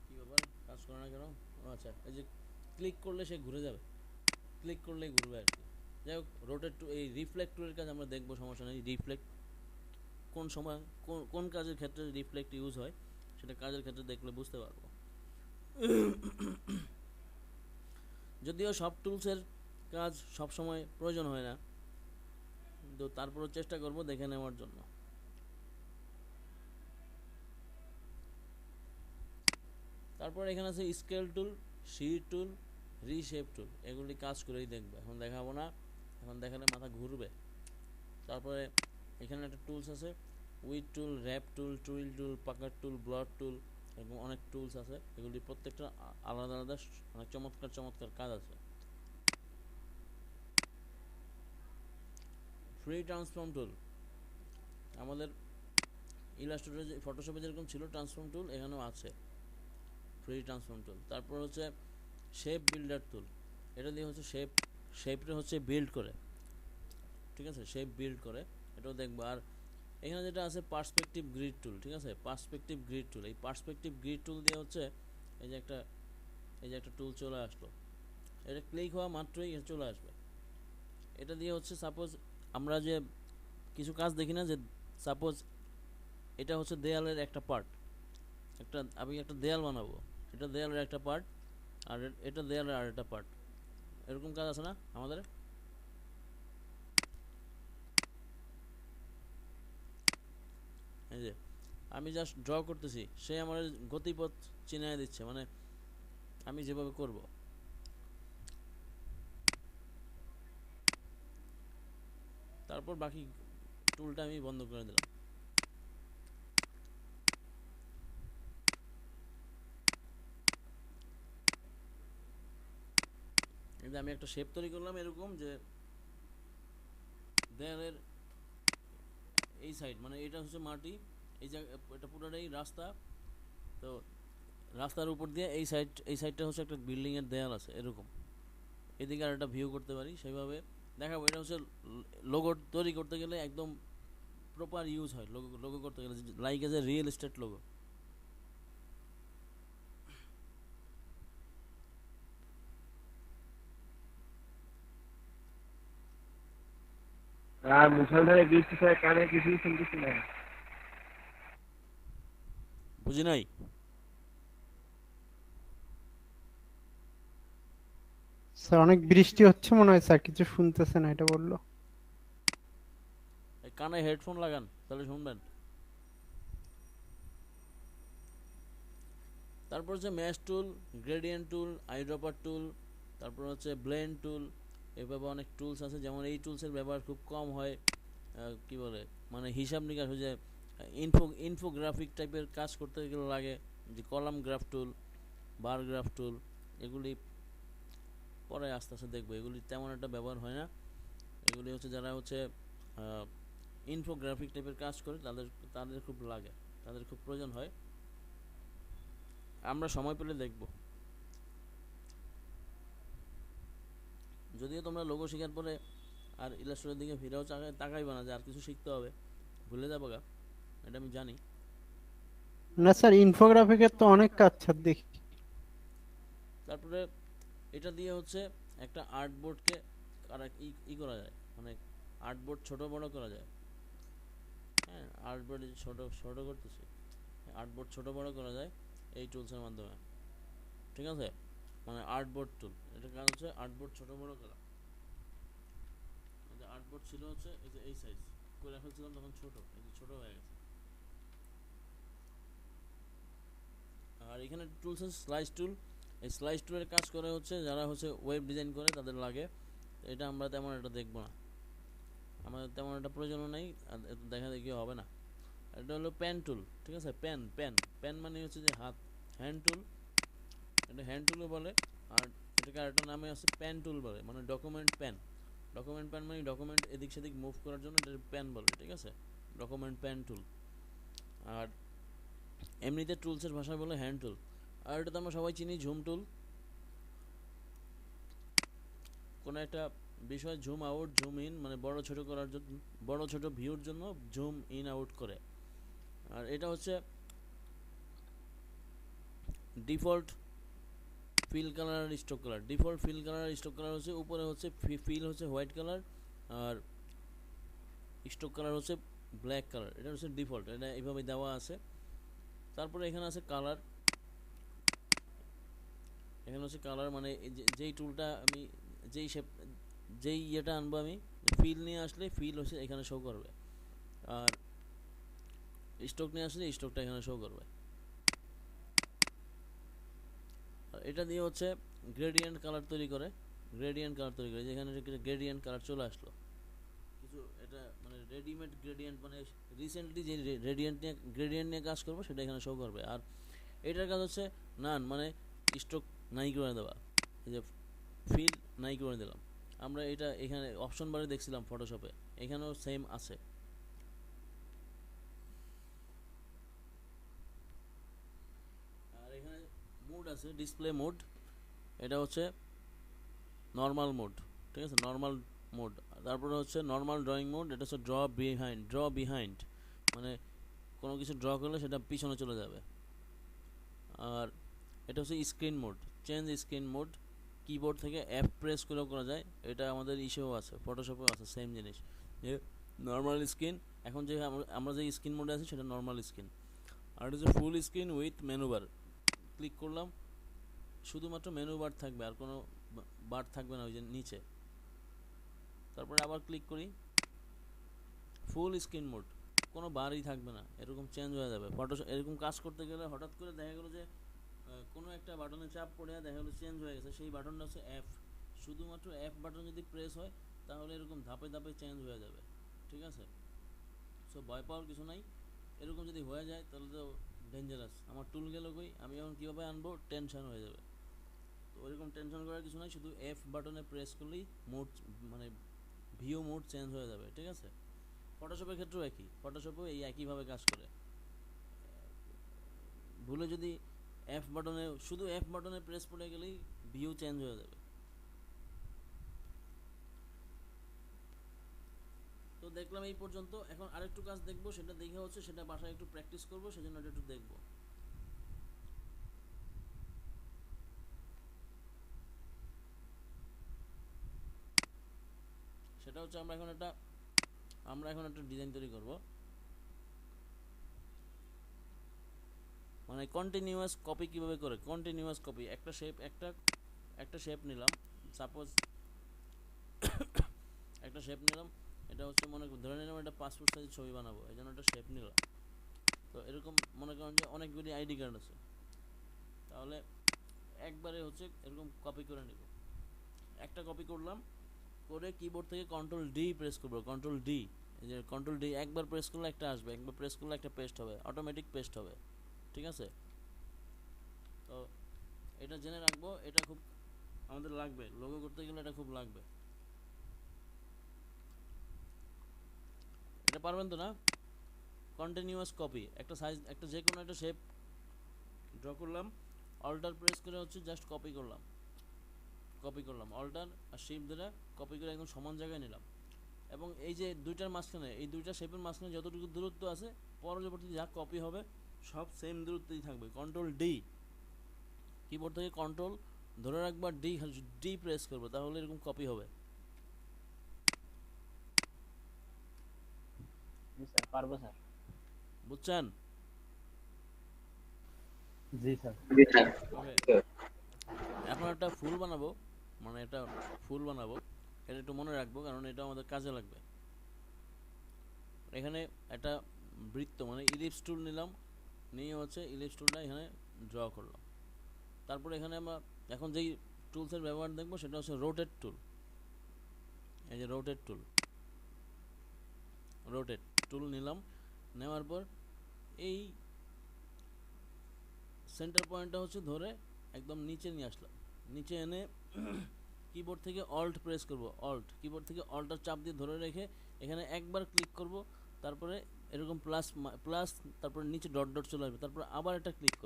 কি ব্যাপার, কাজ করে না কেন? আচ্ছা, এই যে ক্লিক করলে সে ঘুরে যাবে, ক্লিক করলেই ঘুরবে আর কি। যাই হোক, রোটেট টু, এই রিফ্লেক্ট টুলের কাজ আমরা দেখবো, সমস্যা নেই। রিফ্লেক্ট কোন সময় কোন কাজের ক্ষেত্রে রিফ্লেক্ট ইউজ হয় সেটা কাজের ক্ষেত্রে দেখলে বুঝতে পারবো। যদিও সব টুলসের কাজ সব সময় প্রয়োজন হয় না, তো তারপরও চেষ্টা করব দেখে নেওয়ার জন্য। তারপর এখানে আছে স্কেল টুল, শিট টুল, রিশেপ টুল। এগুলি কাজ করেই দেখবে, এখন দেখাবো না, এখন দেখালে মাথা ঘুরবে। তারপরে এখানে একটা টুলস আছে, উইড টুল, র্যাপ টুল, টুইল টুল, পাকার টুল, ব্লড টুল, এরকম অনেক টুলস আছে। এগুলি প্রত্যেকটা আলাদা আলাদা অনেক চমৎকার চমৎকার কাজ আছে। ফ্রি ট্রান্সফর্ম টুল, আমাদের ইলাস্ট্রেটরে যে ফটোশপে যেরকম ছিল ট্রান্সফর্ম টুল, এখানেও আছে ফ্রি ট্রান্সফর্ম টুল। তারপর হচ্ছে শেপ বিল্ডার টুল, এটা দিয়ে হচ্ছে শেপটা হচ্ছে বিল্ড করে, ঠিক আছে, শেপ বিল্ড করে, এটাও দেখবো। আর এখানে যেটা আছে পার্সপেক্টিভ গ্রিড টুল, ঠিক আছে, পার্সপেক্টিভ গ্রিড টুল। এই পার্সপেক্টিভ গ্রিড টুল দিয়ে হচ্ছে এই যে একটা টুল চলে আসলো, এটা ক্লিক হওয়া মাত্রই চলে আসবে। এটা দিয়ে হচ্ছে সাপোজ আমরা যে কিছু কাজ দেখি না, যে সাপোজ এটা হচ্ছে দেয়ালের একটা পার্ট, আমি একটা দেয়াল বানাবো, এটা দেয়ালের একটা পার্ট, আর এটা দেয়ালের আর একটা পার্ট, এরকম কাজ আছে না আমাদের? এই যে আমি জাস্ট ড্র করতেছি, সে আমার গতিপথ চিনিয়ে দিচ্ছে, মানে আমি যেভাবে করব। তারপর বাকি টুলটা আমি বন্ধ করে দিলাম। এই যে আমি একটা শেপ তৈরি করলাম এরকম, যে দেয়ালের এই সাইড, মানে এটা হচ্ছে মাটি, এই জায়গা এটা পুরোটাই রাস্তা, তো রাস্তার উপর দিয়ে এই সাইডটা হচ্ছে একটা বিল্ডিংয়ের দেয়াল আছে এরকম, এদিকে আর একটা ভিউ করতে পারি, সেইভাবে দেখাবো। এটা হচ্ছে লোগো তৈরি করতে গেলে একদম প্রপার ইউজ হয়, লোগো করতে গেলে, like as a real estate logo. আর মুসলধারে বৃষ্টি ছাড়া কানে কিছুই শুনতেছি না। বুঝি নাই। স্যার অনেক বৃষ্টি হচ্ছে মনে হয়, স্যার কিছু শুনতেছে না, এটা বললো। কানে হেডফোন লাগান, তাহলে শুনবেন। তারপর হচ্ছে ম্যাশ টুল, গ্রেডিয়েন্ট টুল, আইড্রপার টুল, তারপর হচ্ছে ব্লেন্ড টুল। এভাবে অনেক টুলস আছে, যেমন এই টুলসের ব্যবহার খুব কম হয়। কি বলে মানে হিসাব নিকাশ হয়ে যায়, ইনফোগ্রাফিক টাইপের কাজ করতে গেলে লাগে, যে কলাম গ্রাফ টুল, বার গ্রাফ টুল, এগুলি পরে আস্তে আস্তে দেখবো। এগুলি তেমন একটা ব্যবহার হয় না। এগুলি হচ্ছে যারা হচ্ছে ইনফোগ্রাফিক টাইপের কাজ করে তাদের তাদের খুব লাগে, তাদের খুব প্রয়োজন হয়। আমরা সময় পেলে দেখব। যদিও তোমরা লোগো শেখার পরে আর ইলাস্ট্রেটরের দিকে ফিরেও তাকাইবা না, যে আর কিছু শিখতে হবে, ভুলে যাবো গা, এটা আমি জানি। না স্যার, ইনফোগ্রাফিকের তো অনেক কাজ স্যার দেখি। তারপরে এটা দিয়ে হচ্ছে একটা আর্টবোর্ডকে করা যায়, মানে আর্টবোর্ড ছোট বড় করা যায়। হ্যাঁ, আর্টবোর্ড ছোট ছোট করতেছি, আর্টবোর্ড ছোট বড় করা যায় এই টুলসের মাধ্যমে। ঠিক আছে, মানে আর্টবোর্ড টুল, এটা কাজ হচ্ছে আর্টবোর্ড ছোট বড় করা। আর্টবোর্ড ছিল হচ্ছে এই যে এই সাইজ করে ফেলছিলাম, তখন ছোট, এই যে ছোট হয়ে গেছে। আর এখানে টুলস আছে স্লাইস টুল। এই স্লাইস টুলের কাজ করে হচ্ছে যারা হচ্ছে ওয়েব ডিজাইন করে তাদের লাগে। এটা আমরা তেমন একটা দেখবো না, আমাদের তেমন একটা প্রয়োজনও নেই, আর দেখা দেখি হবে না। এটা হলো পেন টুল। ঠিক আছে, পেন পেন পেন মানে হচ্ছে যে হাত, হ্যান্ড টুল, এটা হ্যান্ড টুলও বলে। আর এটাকে আরেকটা নামে আছে পেন টুল বলে, মানে ডকুমেন্ট পেন। ডকুমেন্ট পেন মানে ডকুমেন্ট এদিক সেদিক মুভ করার জন্য এটা পেন বলে। ঠিক আছে, ডকুমেন্ট পেন টুল। আর এমনিতে টুলসের ভাষায় বলে হ্যান্ড টুল। আর এটা তো আমরা সবাই চিনি ঝুম টুল। কোনো একটা বিষয় ঝুম আউট ঝুম ইন, মানে বড় ছোট করার জন্য, বড় ছোট ভিউর জন্য ঝুম ইন আউট করে। আর এটা হচ্ছে ডিফল্ট ফিল কালার আর stock colour. Default fill colour আর স্টক কালার হচ্ছে উপরে হচ্ছে ফিল হচ্ছে হোয়াইট কালার, আর স্টক কালার হচ্ছে ব্ল্যাক কালার। এটা হচ্ছে ডিফল্ট, এটা এইভাবে দেওয়া আছে। তারপরে এখানে আছে কালার। এখানে হচ্ছে কালার, মানে যেই টুলটা আমি যেই ইয়েটা আনবো আমি, ফিল নিয়ে আসলে ফিল হচ্ছে এখানে শো করবে, আর স্টক নিয়ে আসলে স্টকটা এখানে শো করবে। আর এটা দিয়ে হচ্ছে গ্রেডিয়েন্ট কালার তৈরি করে, যেখানে গ্রেডিয়েন্ট কালার চলে আসলো কিছু। এটা মানে রেডিমেড গ্রেডিয়েন্ট, মানে রিসেন্টলি যে গ্রেডিয়েন্ট নিয়ে কাজ করবো সেটা এখানে শো করবে। আর এটার কাজ হচ্ছে নান, মানে স্টক নাই করে দেওয়া। এই যে ফিল নাই করে দিলাম আমরা, এটা এখানে অপশন বারে দেখছিলাম ফটোশপে, এখানেও সেম আছে। আর এখানে মোড আছে, ডিসপ্লে মোড। এটা হচ্ছে নর্মাল মোড। ঠিক আছে, নর্মাল মোড। তারপরে হচ্ছে নর্মাল ড্রয়িং মোড। এটা হচ্ছে ড্র বিহাইন্ড, মানে কোনো কিছু ড্র করলে সেটা পিছনে চলে যাবে। আর এটা হচ্ছে screen mode, change screen mode. Keyboard থেকে F প্রেস করেও করা যায়। এটা আমাদের ইসেও আছে, ফটোশপেও আছে সেম জিনিস, যে নর্মাল স্ক্রিন। এখন যে আমরা যে স্ক্রিন মোডে আছি সেটা নর্মাল স্ক্রিন। আর এটা হচ্ছে full screen with menu bar. Click করলাম, শুধুমাত্র মেনু বার থাকবে, আর কোনো বার থাকবে না ওই যে নিচে। তারপরে আবার ক্লিক করি, ফুল স্ক্রিন মোড, কোনো বারই থাকবে না, এরকম চেঞ্জ হয়ে যাবে। এরকম কাজ করতে গেলে হঠাৎ করে দেখা গেলো যে কোনো একটা বাটনে চাপ পড়ে দেখা গেলো চেঞ্জ হয়ে গেছে, সেই বাটনটা হচ্ছে F। শুধুমাত্র F বাটন যদি প্রেস হয় তাহলে এরকম ধাপে ধাপে চেঞ্জ হয়ে যাবে। ঠিক আছে, সো ভয় পাওয়ার কিছু নাই। এরকম যদি হয়ে যায় তাহলে তো ডেঞ্জারাস। আমার টুল গেল কই, আমি এখন কীভাবে আনবো, টেনশন হয়ে যাবে। তো ওইরকম টেনশন করার কিছু নাই, শুধু F বাটনে প্রেস করলেই মোড, মানে ভিউ মোড চেঞ্জ হয়ে যাবে। ঠিক আছে, ফটোশপের ক্ষেত্রেও একই, ফটোশপেও এই একইভাবে কাজ করে। ভুলে যদি শুধু F বাটনে প্রেস পড়ে গেলেই ভিউ চেঞ্জ হয়ে যাবে। তো দেখলাম এই পর্যন্ত। এখন আরেকটু কাজ দেখবো, সেটা দেখে হচ্ছে সেটা বাসায় একটু প্র্যাকটিস করবো, সেজন্য এটা একটু দেখবো। সেটা হচ্ছে আমরা এখন একটা আমরা এখন একটা ডিজাইন তৈরি করব, মানে কন্টিনিউয়াস কপি কিভাবে করে। কন্টিনিউয়াস কপি, একটা শেপ একটা শেপ নিলাম, সাপোজ একটা শেপ নিলাম, এটা হচ্ছে মনে ধরে নিলাম এটা পাসপোর্ট সাইজ ছবি বানাবো, এই জন্য একটা শেপ নিলাম। তো এরকম মনে করেন যে অনেকগুলি আইডি কার্ড আছে, তাহলে একবারে হচ্ছে এরকম কপি করে নিব। একটা কপি করলাম, করে কিবোর্ড থেকে কন্ট্রোল ডি প্রেস করবো, কন্ট্রোল ডি, এই যে কন্ট্রোল ডি একবার প্রেস করলে একটা আসবে, একবার প্রেস করলে একটা পেস্ট হবে, অটোমেটিক পেস্ট হবে, ঠিক আছে। তো এটা জেনে রাখবো, এটা খুব আমাদের লাগবে, লোগো করতে গেলে এটা খুব লাগবে। এটা পারবেন তো না? কন্টিনিউয়াস কপি, একটা সাইজ, একটা যে কোনো একটা শেপ ড্র করলাম, অল্টার প্রেস করে হচ্ছে জাস্ট কপি করলাম, অল্টার আর শিফট ধরে কপি করে একদম সমান জায়গায় নিলাম, এবং এই যে দুইটার মাঝখানে, এই দুইটা শেপের মাঝখানে যতটুকু দূরত্ব আছে পরবর্তীতে যা কপি হবে সব সেম দূরত্বই থাকবে। কন্ট্রোল ডি, কিবোর্ড থেকে কন্ট্রোল ধরে রাখবা, ডি প্রেস করবো, তাহলে এরকম কপি হবে। জি স্যার, পারবো স্যার। বুঝছেন? জি স্যার। জি স্যার। ওকে, এখন একটা ফুল বানাবো, মানে এটা ফুল বানাবো, এটা একটু মনে রাখবো কারণ এটা আমাদের কাজে লাগবে। এখানে একটা বৃত্ত মানে ইলিপস টুল নিলাম, নিয়ে হচ্ছে ইলিপস টুলটা এখানে ড্র করলাম। তারপরে এখানে আমরা এখন যেই টুলসের ব্যবহার দেখবো সেটা হচ্ছে রোটেট টুল। এই যে রোটেট টুল নিলাম, নেওয়ার পর এই সেন্টার পয়েন্টটা হচ্ছে ধরে একদম নিচে নিয়ে আসলাম, নিচে এনে কিবোর্ড থেকে অল্ট প্রেস করব, কিবোর্ড থেকে অল্টার চাপ দিয়ে ধরে রেখে এখানে একবার ক্লিক করব, তারপরে এরকম প্লাস তারপরে নিচে ডট ডট চলে আসবে, তারপর আবার এটা ক্লিক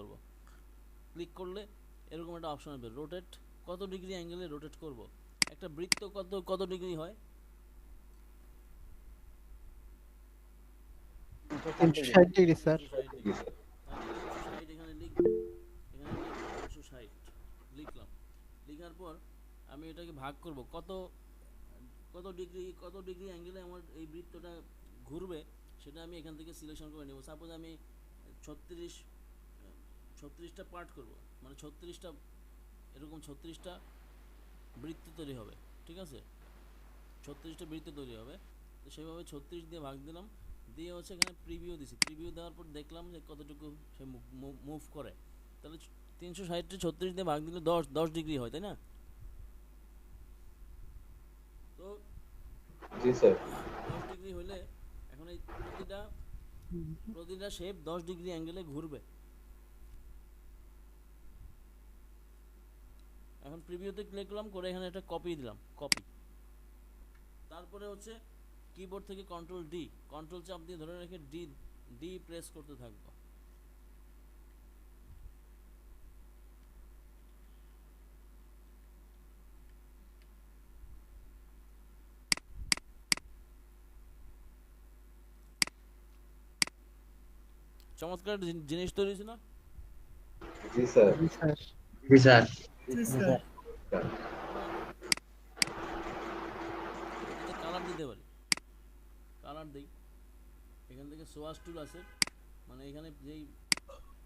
করলে এরকম একটা অপশন আসবে, রোটেট, কত ডিগ্রি অ্যাঙ্গেলে রোটেট করব। একটা বৃত্ত কত ডিগ্রি হয়? 360 ডিগ্রি স্যার। 360 ডিগ্রি। তাহলে 360 এখানে লিখব, এখানে 360 লিখলাম। লেখার পর আমি এটাকে ভাগ করব, কত ডিগ্রি অ্যাঙ্গেলে আমার এই বৃত্তটা ঘুরবে সেটা আমি এখান থেকে সিলেকশন করে নেব। সাপোজ আমি 36টা পার্ট করব, মানে 36টা, এরকম 36টা বৃত্ত তৈরি হবে, ঠিক আছে, 36টা বৃত্ত তৈরি হবে। তো সেভাবে 36 দিয়ে ভাগ দিলাম, দিয়ে হচ্ছে এখানে প্রিভিউ দিছি, প্রিভিউ দেওয়ার পর দেখলাম যে কতটুকু সে মুভ করে। তাহলে 360টা 36 দিয়ে ভাগ দিলে 10 ডিগ্রি হয়, তাই না? তো জি স্যার। 10 ডিগ্রি হলে এখন এই প্রতিটা শেপ 10 ডিগ্রি অ্যাঙ্গেলে ঘুরবে। এখন প্রিভিউতে ক্লিক করলাম, করে এখানে একটা কপি দিলাম, তারপরে হচ্ছে কিবোর্ড থেকে কন্ট্রোল চাপ দিয়ে ধরে রেখে ডি প্রেস করতে থাকবো। চমৎকার জিনিস তৈরি হয়েছে না? জি স্যার। জি স্যার। জি স্যার। এটাতে কালার দিতে পারি, কালার দিই, এখান থেকে সোয়াস টুল আছে, মানে এখানে যেই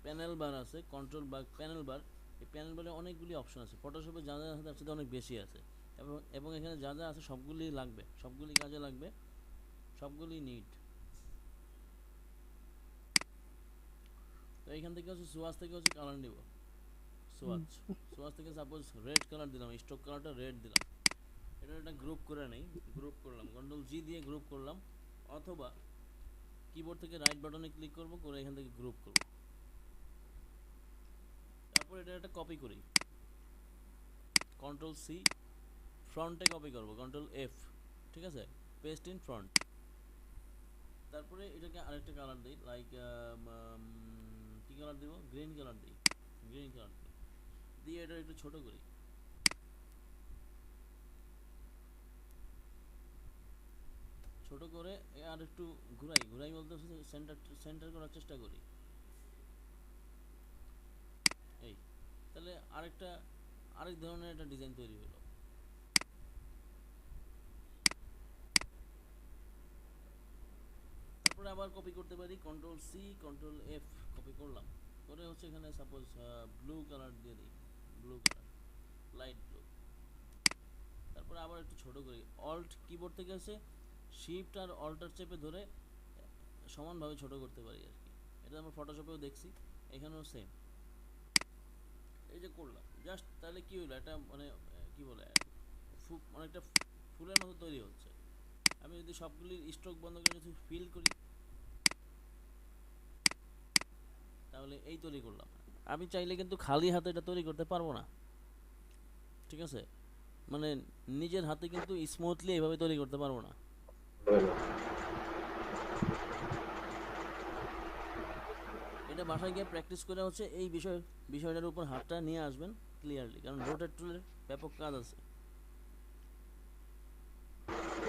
প্যানেল বার আছে, কন্ট্রোল বা প্যানেল বার, এই প্যানেল বারে অনেকগুলি অপশন আছে, ফটোশপে যা যা আছে তার সাথে অনেক বেশি আছে, এবং এখানে যা যা আছে সবগুলি লাগবে, সবগুলি কাজে লাগবে, সবগুলি নিট। তো এইখান থেকে হচ্ছে সোয়াস থেকে হচ্ছে কালার নিব, সোয়াস থেকে সাপোজ রেড কালার দিলাম, স্ট্রোক কালারটা রেড দিলাম। এটা একটা গ্রুপ করে নেই, গ্রুপ করলাম, কন্ট্রোল জি দিয়ে গ্রুপ করলাম, অথবা কিবোর্ড থেকে রাইট বাটনে ক্লিক করব, করে এখান থেকে গ্রুপ করব। তারপর এটা একটা কপি করি, কন্ট্রোল সি, ফ্রন্টে কপি করব, কন্ট্রোল এফ, ঠিক আছে, পেস্ট ইন ফ্রন্ট। তারপরে এটাকে আরেকটা কালার দিই, লাইক কি কালার দিব, গ্রিন কালার দিই, দিয়ে এটা একটু ছোট করি, ছোট করে আর একটু ঘুরাই বলতে সেন্টার করার চেষ্টা করি, এই, তাহলে আরেক ধরনের একটা ডিজাইন তৈরি হলো। তারপরে আবার কপি করতে পারি, control C control F copy করলাম, করে হচ্ছে এখানে সাপোজ ব্লু কালার দিয়ে দিই, ব্লু কালার, লাইট ব্লু। তারপরে আবার একটু ছোট করি, অল্ট কিবোর্ড থেকে আছে শিফট আর অল্টার চেপে ধরে সমানভাবে ছোট করতে পারি আর কি। এটা আমরা ফটোশপেও দেখছি, এখানেও সেম। এই যে করলাম জাস্ট, তাহলে কি হলো, এটা মানে কি বলে অনেকটা ফুলের মতো তৈরি হচ্ছে। আমি যদি সবগুলির স্ট্রোক বন্ধ করে যদি ফিল করি, তাহলে এই তৈরি করলাম। আমি চাইলে কিন্তু খালি হাতে এটা তৈরি করতে পারবো না, ঠিক আছে? মানে নিজের হাতে কিন্তু স্মুথলি এইভাবে তৈরি করতে পারবো না। এটা বাসায় গিয়ে প্র্যাকটিস করে হচ্ছে এই বিষয়টার উপর হাতটা নিয়ে আসবেন ক্লিয়ারলি, কারণ রোটেট টুলের ব্যাপক কাজ আছে।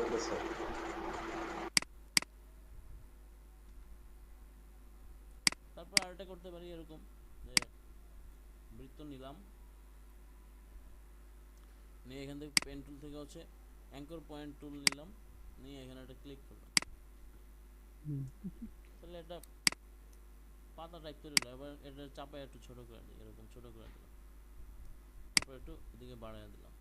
Okay sir. তারপর আরেকটা করতে পারি এরকম যে বৃত্ত নিলাম, নিয়ে এখান থেকে পেন টুল থেকে হচ্ছে অ্যাঙ্কর পয়েন্ট টুল নিলাম, নিয়ে এখানে একটা ক্লিক করলাম, তাহলে একটা পাতা টাইপ তৈরি হলো। এবার এটা চাপায় একটু ছোট করে দিই, এরকম ছোট করে দিলাম, তারপর একটু এদিকে বাড়ায় দিলাম,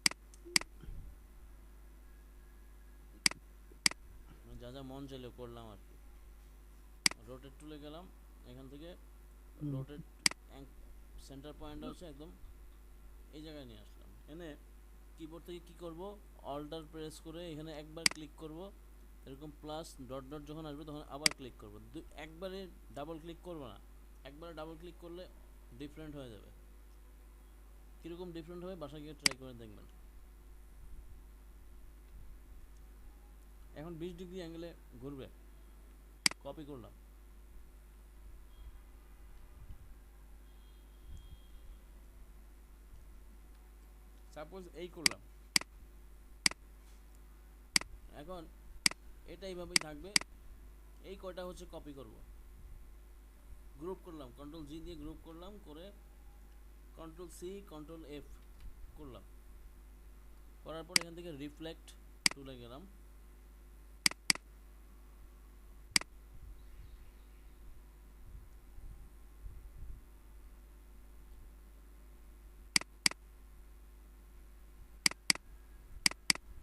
যা যা মন চাইলে করলাম আর কি। রোটেট টুলে গেলাম, এখান থেকে রোটেট সেন্টার পয়েন্টটা হচ্ছে একদম এই জায়গায় নিয়ে আসলাম, এনে কিবোর্ড থেকে কি করব, অল্টার প্রেস করে এখানে একবার ক্লিক করব, এরকম প্লাস ডট ডট যখন আসবে তখন আবার ক্লিক করব। একবারে ডাবল ক্লিক করব না, একবারে ডাবল ক্লিক করলে ডিফারেন্ট হয়ে যাবে। কীরকম ডিফারেন্ট হবে বাসা গিয়ে ট্রাই করে দেখবেন। এখন 20 ডিগ্রি অ্যাঙ্গেলে ঘুরবে, কপি করলাম, সাপোজ এই করলাম। এখন এটা এইভাবেই থাকবে, এই কয়টা হচ্ছে কপি করব, গ্রুপ করলাম, কন্ট্রোল জি দিয়ে গ্রুপ করলাম, করে কন্ট্রোল সি কন্ট্রোল এফ করলাম, করার পর এখান থেকে রিফ্লেক্ট টুলে গেলাম,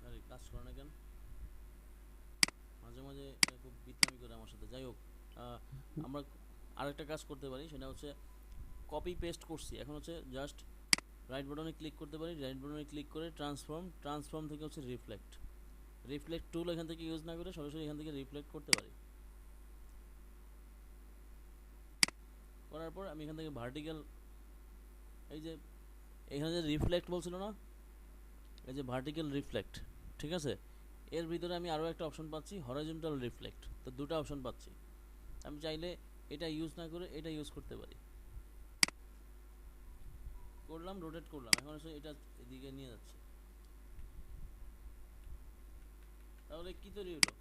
আরে কাজ করে না কেন মাঝে মাঝে, খুব বিতলামি করে আমার সাথে। যাই হোক, আমরা আরেকটা কাজ করতে পারি, সেটা হচ্ছে কপি পেস্ট করছি, এখন হচ্ছে জাস্ট রাইট বাটনে ক্লিক করতে পারি, রাইট বাটনে ক্লিক করে ট্রান্সফর্ম থেকে হচ্ছে রিফ্লেক্ট টুল এখান থেকে ইউজ না করে সরাসরি এখান থেকে রিফ্লেক্ট করতে পারি। করার পর আমি এখান থেকে ভার্টিক্যাল, এই যে এখানে যে রিফ্লেক্ট বলছিল না, এই যে ভার্টিক্যাল রিফ্লেক্ট, ঠিক আছে, এর ভিতরে আমি আরও একটা অপশন পাচ্ছি হরাইজন্টাল রিফ্লেক্ট, তো দুটো অপশন পাচ্ছি। আমি চাইলে এটা ইউজ না করে এটা ইউজ করতে পারি। করলাম, রোটেট করলাম, এখন হচ্ছে এটা এদিকে নিয়ে যাচ্ছে, তাহলে কি তৈরি হলো,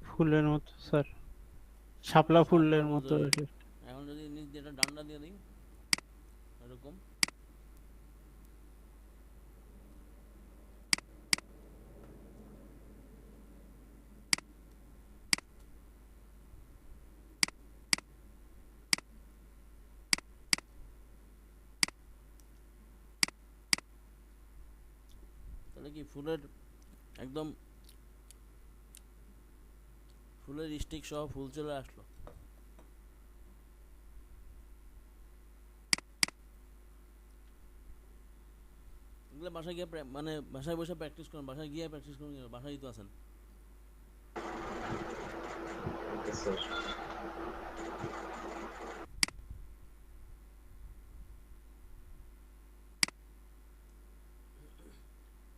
ফুলের মতো স্যার, শাপলা ফুলের মতো। এখন যদি নিচ দিয়ে একটা ডান্ডা দিয়ে দিই এরকম, তাহলে কি ফুলের একদম ফুলের স্টিক সহ ফুল চলে আসলো। এগুলো বাসায় গিয়ে মানে বাসায় বসে প্র্যাকটিস করুন, বাসায় গিয়ে প্র্যাকটিস করুন, বাসায় তো আছেন। Okay sir.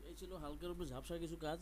এই ছিল হালকার উপর ঝাপসা কিছু কাজ।